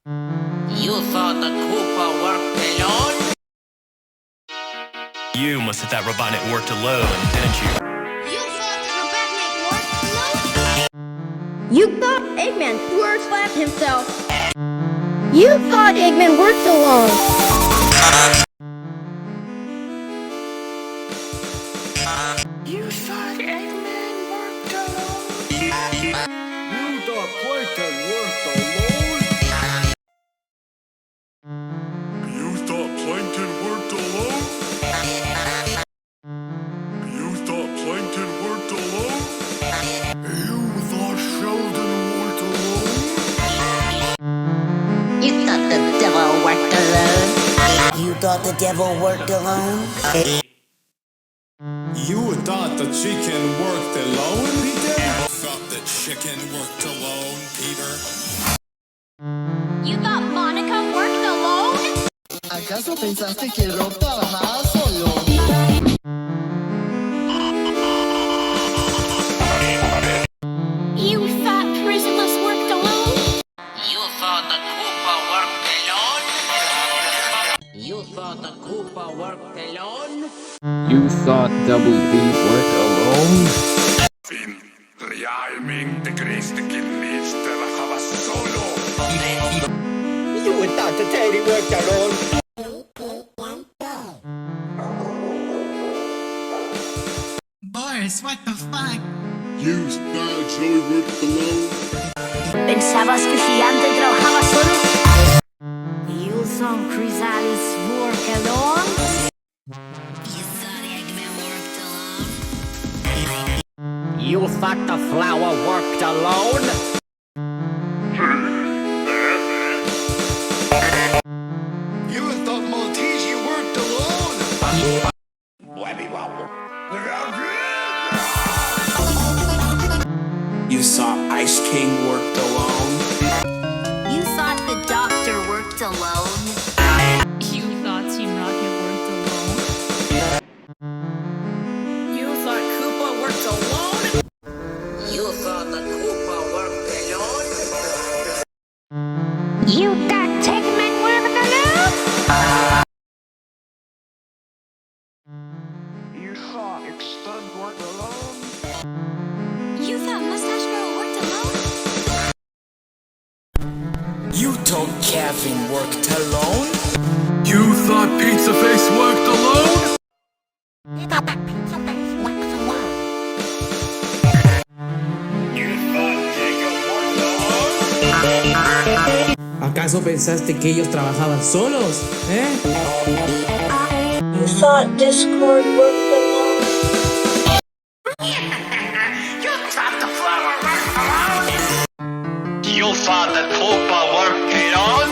You thought the Koopa worked alone? You must have thought Robotnik worked alone, didn't you? You thought Robotnik worked alone? You thought Eggman word slapped himself. You thought Eggman worked alone. You thought Eggman worked alone? You thought Plankton worked alone? You thought Plankton worked alone? You thought Plankton worked alone? You thought Sheldon worked alone? You thought the devil worked alone? You thought the devil worked alone? You thought the chicken worked alone, Peter? Thought the chicken worked alone, Peter? You thought Monica worked alone? ¿Acaso pensaste que Rob trabajaba solo? You thought Chrysalis worked alone? You thought the Koopa worked alone? You thought the Koopa worked alone? You thought Double D worked alone? Realmente creíste que Mitch trabajaba solo. You thought the Teddy worked alone? Boris, what the fuck? You thought Joey worked alone? ¿Pensabas que Gigante trabajaba solo? You thought Chrysalis worked alone? You thought Eggman worked alone? You thought the flower worked alone? You thought Maltese worked alone? Wabby wobble. You saw Ice King worked alone? You thought the doctor worked alone? You thought Team Rocket worked alone? You thought Koopa worked alone? You thought the Koopa worked alone? You thought Eggman worked alone? You saw Extend worked alone? You thought Mustache Girl worked alone? You thought Kevin worked alone? You thought Pizza Face worked alone? You thought Jacob worked alone? ¿Acaso pensaste que ellos trabajaban solos? You thought Discord worked alone? You thought the flower worked alone? You thought the Koopa worked alone?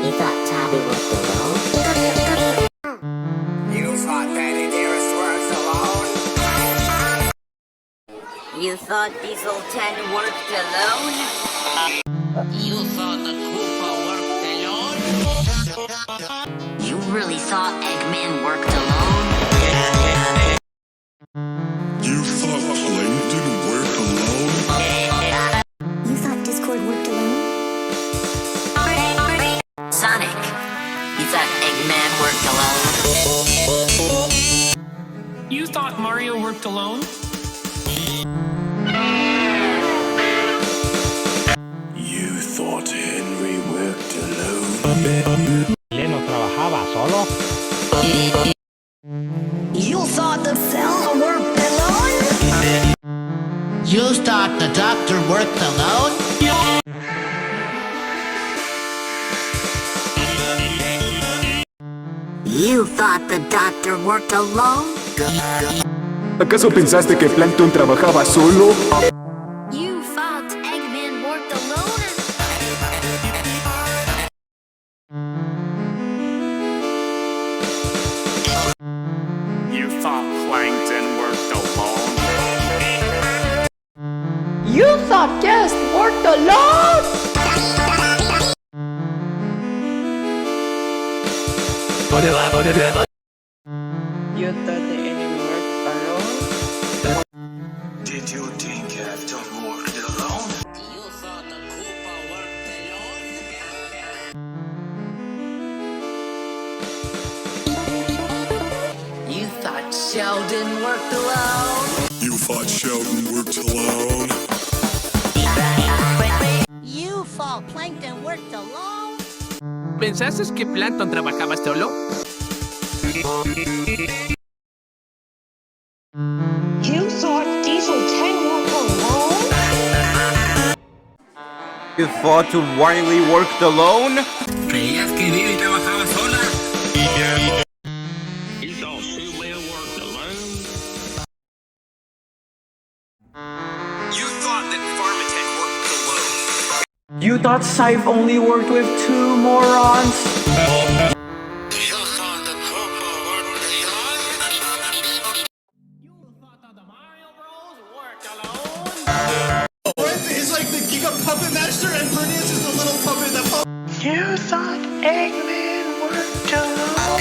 You thought Tabby worked alone? You thought Danny Dearest worked alone? You thought Diesel 10 worked alone? You thought the Koopa worked alone? You really thought Eggman worked alone? You thought Plankton worked alone? You thought Discord worked alone? Sonic, you thought Eggman worked alone? You thought Mario worked alone? You thought Henry worked alone? ¿Leno trabajaba solo? You thought the cell worked alone? You thought the doctor worked alone? You thought the doctor worked alone? ¿Acaso pensaste que Plankton trabajaba solo? You thought Eggman worked alone? You thought Plankton worked alone? You thought Guest worked alone? You thought the enemy worked alone? Did you think Captain worked alone? You thought the Koopa worked alone? worked alone. You thought Sheldon worked alone? You thought Plankton worked alone? ¿Pensaste que Plankton trabajaba solo? You thought Diesel 10 worked alone? You thought Wiley worked alone? ¿Creías que Didi trabajaba sola? You thought Sue worked alone? You thought that Pharmatech worked alone? You thought Scythe only worked with 2 morons? You thought the Koopa worked alone? You thought that the Mario Bros worked alone? It's like the Giga Puppet Master and Bernice is the little puppet that You thought Eggman worked alone?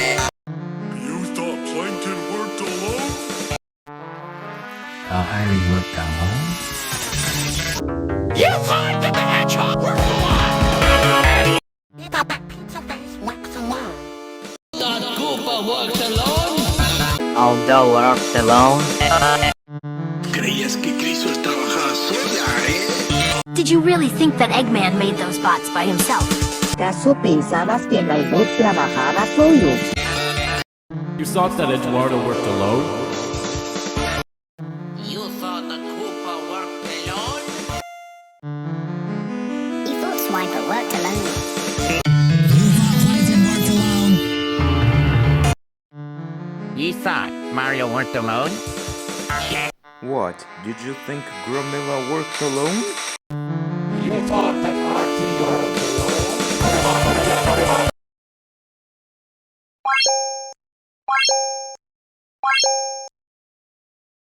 You thought Plankton worked alone? Harry worked alone? You thought that the Hedgehog worked alone? You thought that pizza face worked alone? Thought Koopa worked alone? Aldo worked alone? ¿Creías que Chrysos trabajaba sola, Did you really think that Eggman made those bots by himself? ¿Acaso pensabas que el robot trabajaba solo? You thought that Eduardo worked alone? You thought that Koopa worked alone? You thought Swiper worked alone? You thought Mario worked alone? What? Did you think Gromilla worked alone?